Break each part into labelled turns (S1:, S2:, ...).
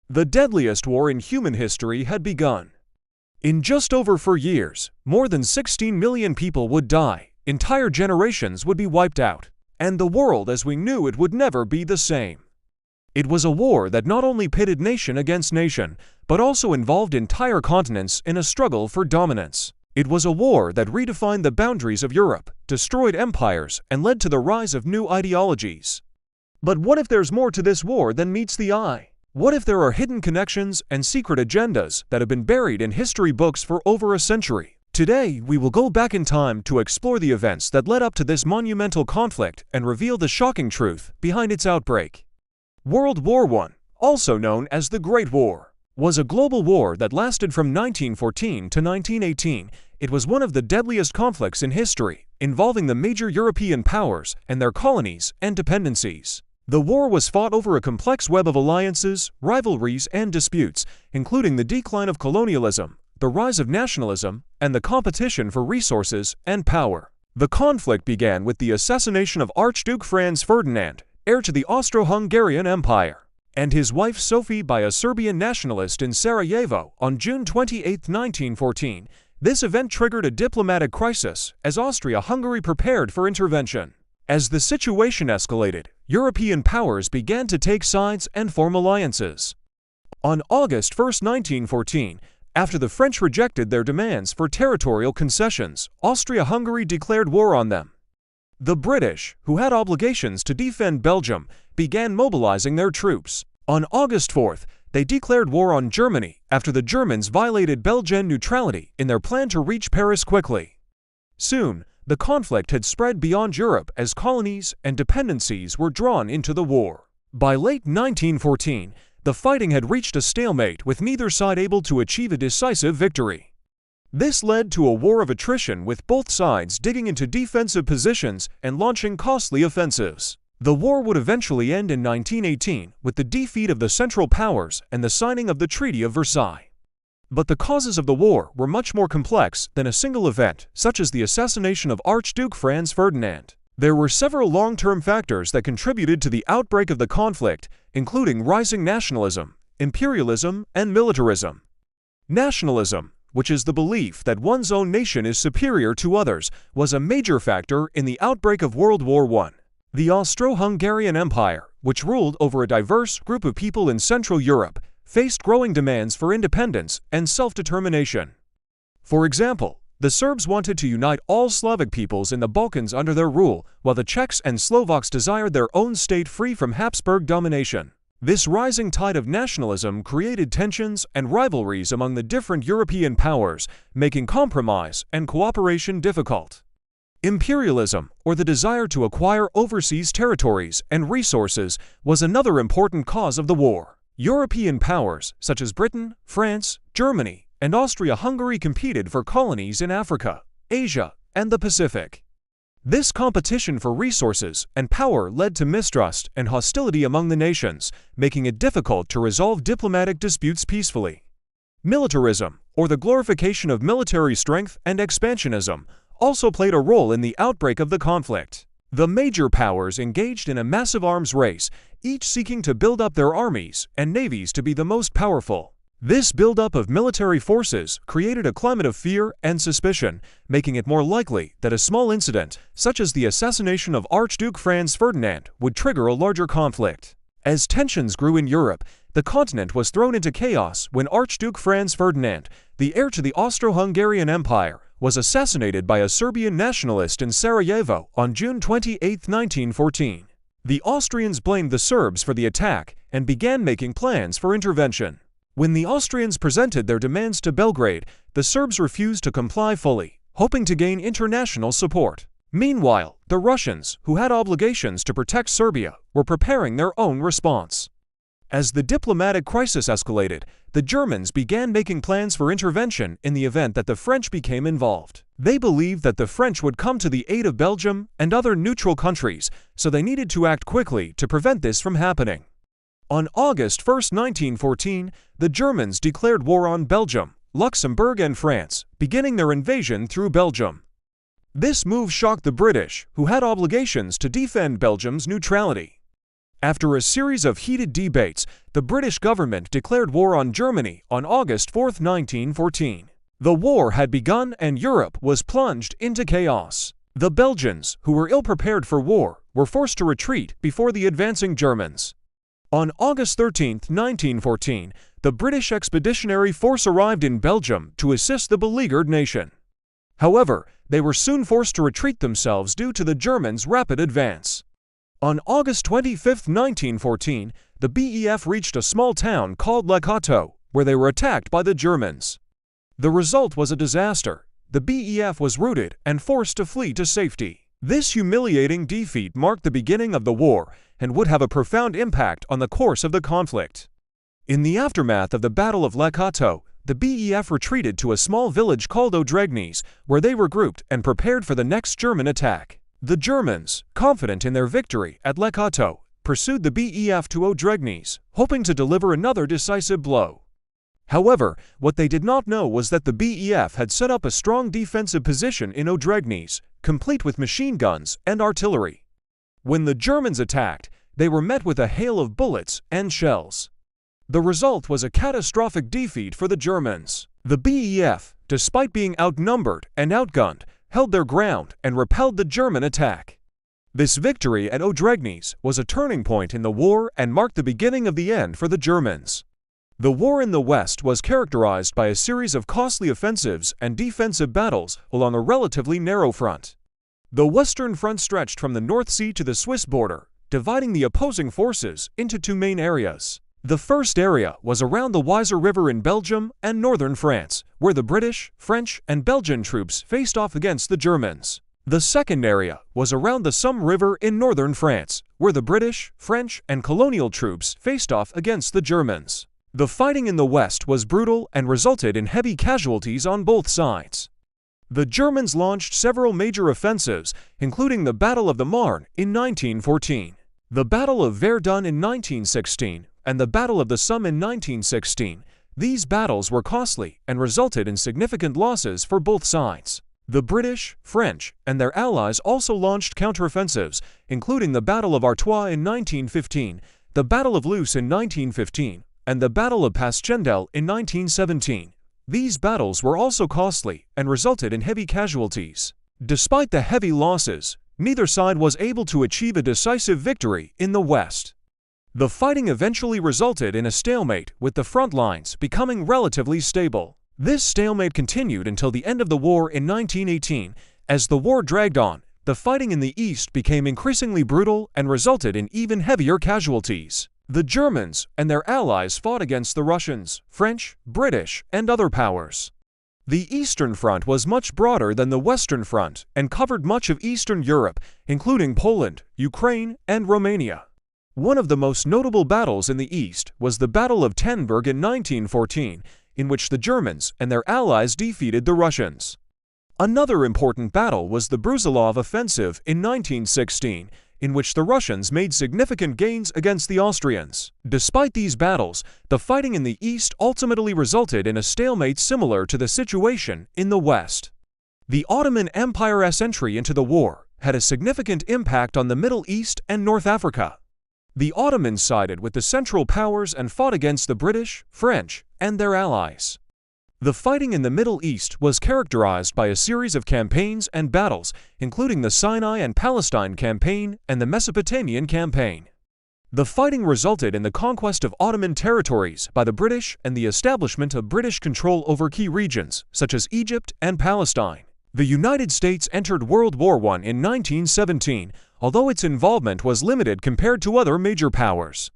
S1: The deadliest war in human history had begun. In just over 4 years, more than 16 million people would die, entire generations would be wiped out, and the world as we knew it would never be the same. It was a war that not only pitted nation against nation, but also involved entire continents in a struggle for dominance. It was a war that redefined the boundaries of Europe, destroyed empires, and led to the rise of new ideologies. But what if there's more to this war than meets the eye? What if there are hidden connections and secret agendas that have been buried in history books for over a century? Today, we will go back in time to explore the events that led up to this monumental conflict and reveal the shocking truth behind its outbreak. World War I, also known as the Great War, was a global war that lasted from 1914 to 1918. It was one of the deadliest conflicts in history, involving the major European powers and their colonies and dependencies. The war was fought over a complex web of alliances, rivalries, and disputes, including the decline of colonialism, the rise of nationalism, and the competition for resources and power. The conflict began with the assassination of Archduke Franz Ferdinand, heir to the Austro-Hungarian Empire, and his wife Sophie by a Serbian nationalist in Sarajevo on June 28, 1914. This event triggered a diplomatic crisis as Austria-Hungary prepared for intervention. As the situation escalated, European powers began to take sides and form alliances. On August 1, 1914, after the French rejected their demands for territorial concessions, Austria-Hungary declared war on them. The British, who had obligations to defend Belgium, began mobilizing their troops. On August 4, they declared war on Germany after the Germans violated Belgian neutrality in their plan to reach Paris quickly. Soon, the conflict had spread beyond Europe as colonies and dependencies were drawn into the war. By late 1914, the fighting had reached a stalemate with neither side able to achieve a decisive victory. This led to a war of attrition with both sides digging into defensive positions and launching costly offensives. The war would eventually end in 1918 with the defeat of the Central Powers and the signing of the Treaty of Versailles. But the causes of the war were much more complex than a single event, such as the assassination of Archduke Franz Ferdinand. There were several long-term factors that contributed to the outbreak of the conflict, including rising nationalism, imperialism, and militarism. Nationalism, which is the belief that one's own nation is superior to others, was a major factor in the outbreak of World War I. The Austro-Hungarian Empire, which ruled over a diverse group of people in Central Europe, faced growing demands for independence and self-determination. For example, the Serbs wanted to unite all Slavic peoples in the Balkans under their rule, while the Czechs and Slovaks desired their own state free from Habsburg domination. This rising tide of nationalism created tensions and rivalries among the different European powers, making compromise and cooperation difficult. Imperialism, or the desire to acquire overseas territories and resources, was another important cause of the war. European powers, such as Britain, France, Germany, and Austria-Hungary competed for colonies in Africa, Asia, and the Pacific. This competition for resources and power led to mistrust and hostility among the nations, making it difficult to resolve diplomatic disputes peacefully. Militarism, or the glorification of military strength and expansionism, also played a role in the outbreak of the conflict. The major powers engaged in a massive arms race, each seeking to build up their armies and navies to be the most powerful. This buildup of military forces created a climate of fear and suspicion, making it more likely that a small incident, such as the assassination of Archduke Franz Ferdinand, would trigger a larger conflict. As tensions grew in Europe, the continent was thrown into chaos when Archduke Franz Ferdinand, the heir to the Austro-Hungarian Empire, was assassinated by a Serbian nationalist in Sarajevo on June 28, 1914. The Austrians blamed the Serbs for the attack and began making plans for intervention. When the Austrians presented their demands to Belgrade, the Serbs refused to comply fully, hoping to gain international support. Meanwhile, the Russians, who had obligations to protect Serbia, were preparing their own response. As the diplomatic crisis escalated, the Germans began making plans for intervention in the event that the French became involved. They believed that the French would come to the aid of Belgium and other neutral countries, so they needed to act quickly to prevent this from happening. On August 1, 1914, the Germans declared war on Belgium, Luxembourg, and France, beginning their invasion through Belgium. This move shocked the British, who had obligations to defend Belgium's neutrality. After a series of heated debates, the British government declared war on Germany on August 4, 1914. The war had begun and Europe was plunged into chaos. The Belgians, who were ill-prepared for war, were forced to retreat before the advancing Germans. On August 13, 1914, the British Expeditionary Force arrived in Belgium to assist the beleaguered nation. However, they were soon forced to retreat themselves due to the Germans' rapid advance. On August 25, 1914, the BEF reached a small town called Le Cateau, where they were attacked by the Germans. The result was a disaster. The BEF was routed and forced to flee to safety. This humiliating defeat marked the beginning of the war and would have a profound impact on the course of the conflict. In the aftermath of the Battle of Le Cateau, the BEF retreated to a small village called Odregnes, where they regrouped and prepared for the next German attack. The Germans, confident in their victory at Le Cateau, pursued the BEF to Odregnes, hoping to deliver another decisive blow. However, what they did not know was that the BEF had set up a strong defensive position in Odregnes, complete with machine guns and artillery. When the Germans attacked, they were met with a hail of bullets and shells. The result was a catastrophic defeat for the Germans. The BEF, despite being outnumbered and outgunned, held their ground and repelled the German attack. This victory at Odregnes was a turning point in the war and marked the beginning of the end for the Germans. The war in the West was characterized by a series of costly offensives and defensive battles along a relatively narrow front. The Western Front stretched from the North Sea to the Swiss border, dividing the opposing forces into two main areas. The first area was around the Weser River in Belgium and northern France, where the British, French, and Belgian troops faced off against the Germans. The second area was around the Somme River in northern France, where the British, French, and colonial troops faced off against the Germans. The fighting in the West was brutal and resulted in heavy casualties on both sides. The Germans launched several major offensives, including the Battle of the Marne in 1914, the Battle of Verdun in 1916, and the Battle of the Somme in 1916. These battles were costly and resulted in significant losses for both sides. The British, French, and their allies also launched counteroffensives, including the Battle of Artois in 1915, the Battle of Loos in 1915, and the Battle of Passchendaele in 1917. These battles were also costly and resulted in heavy casualties. Despite the heavy losses, neither side was able to achieve a decisive victory in the West. The fighting eventually resulted in a stalemate, with the front lines becoming relatively stable. This stalemate continued until the end of the war in 1918. As the war dragged on, the fighting in the East became increasingly brutal and resulted in even heavier casualties. The Germans and their allies fought against the Russians, French, British, and other powers. The Eastern Front was much broader than the Western Front and covered much of Eastern Europe, including Poland, Ukraine, and Romania. One of the most notable battles in the East was the Battle of Tannenberg in 1914, in which the Germans and their allies defeated the Russians. Another important battle was the Brusilov Offensive in 1916, in which the Russians made significant gains against the Austrians. Despite these battles, the fighting in the East ultimately resulted in a stalemate similar to the situation in the West. The Ottoman Empire's entry into the war had a significant impact on the Middle East and North Africa. The Ottomans sided with the Central Powers and fought against the British, French, and their allies. The fighting in the Middle East was characterized by a series of campaigns and battles, including the Sinai and Palestine campaign and the Mesopotamian campaign. The fighting resulted in the conquest of Ottoman territories by the British and the establishment of British control over key regions, such as Egypt and Palestine. The United States entered World War I in 1917, although its involvement was limited compared to other major powers.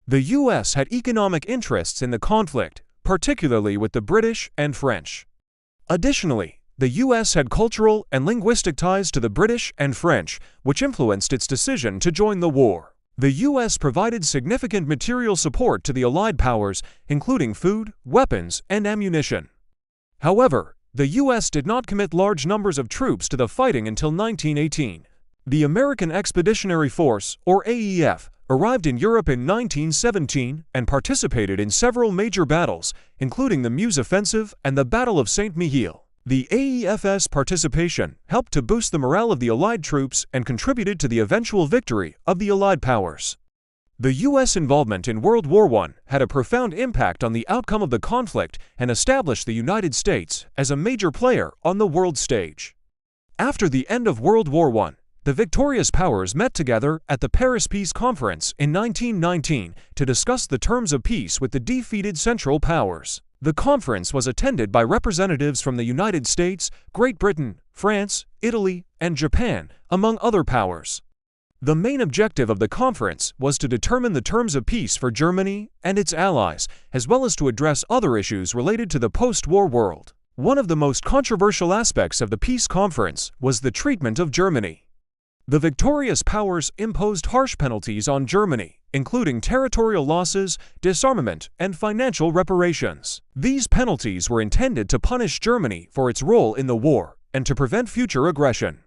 S1: The U.S. had economic interests in the conflict, particularly with the British and French. Additionally, the U.S. had cultural and linguistic ties to the British and French, which influenced its decision to join the war. The U.S. provided significant material support to the Allied powers, including food, weapons, and ammunition. However, the U.S. did not commit large numbers of troops to the fighting until 1918. The American Expeditionary Force, or AEF, arrived in Europe in 1917 and participated in several major battles, including the Meuse Offensive and the Battle of Saint-Mihiel. The AEF's participation helped to boost the morale of the Allied troops and contributed to the eventual victory of the Allied powers. The U.S. involvement in World War I had a profound impact on the outcome of the conflict and established the United States as a major player on the world stage. After the end of World War I, the victorious powers met together at the Paris Peace Conference in 1919 to discuss the terms of peace with the defeated Central Powers. The conference was attended by representatives from the United States, Great Britain, France, Italy, and Japan, among other powers. The main objective of the conference was to determine the terms of peace for Germany and its allies, as well as to address other issues related to the post-war world. One of the most controversial aspects of the peace conference was the treatment of Germany. The victorious powers imposed harsh penalties on Germany, including territorial losses, disarmament, and financial reparations. These penalties were intended to punish Germany for its role in the war and to prevent future aggression.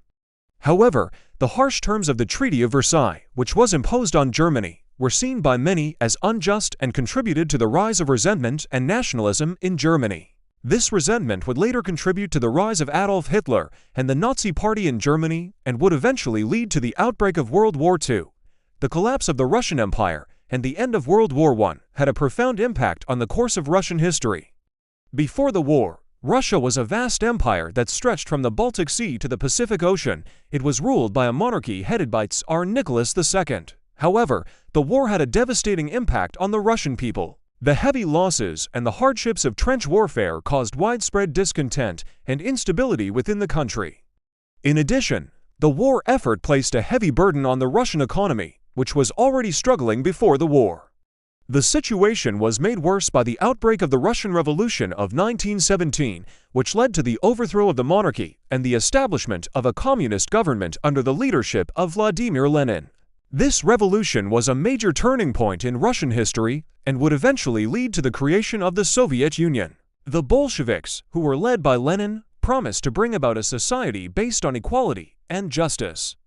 S1: However, the harsh terms of the Treaty of Versailles, which was imposed on Germany, were seen by many as unjust and contributed to the rise of resentment and nationalism in Germany. This resentment would later contribute to the rise of Adolf Hitler and the Nazi Party in Germany and would eventually lead to the outbreak of World War II. The collapse of the Russian Empire and the end of World War I had a profound impact on the course of Russian history. Before the war, Russia was a vast empire that stretched from the Baltic Sea to the Pacific Ocean. It was ruled by a monarchy headed by Tsar Nicholas II. However, the war had a devastating impact on the Russian people. The heavy losses and the hardships of trench warfare caused widespread discontent and instability within the country. In addition, the war effort placed a heavy burden on the Russian economy, which was already struggling before the war. The situation was made worse by the outbreak of the Russian Revolution of 1917, which led to the overthrow of the monarchy and the establishment of a communist government under the leadership of Vladimir Lenin. This revolution was a major turning point in Russian history and would eventually lead to the creation of the Soviet Union. The Bolsheviks, who were led by Lenin, promised to bring about a society based on equality and justice.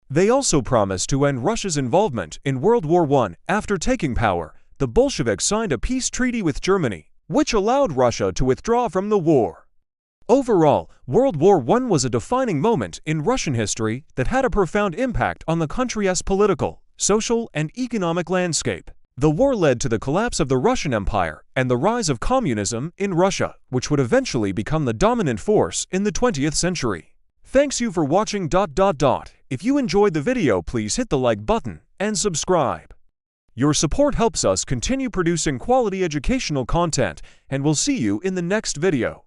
S1: They also promised to end Russia's involvement in World War I. After taking power, the Bolsheviks signed a peace treaty with Germany, which allowed Russia to withdraw from the war. Overall, World War I was a defining moment in Russian history that had a profound impact on the country's political, social, and economic landscape. The war led to the collapse of the Russian Empire and the rise of communism in Russia, which would eventually become the dominant force in the 20th century. Thanks you for watching. If you enjoyed the video, please hit the like button and subscribe. Your support helps us continue producing quality educational content, and we'll see you in the next video.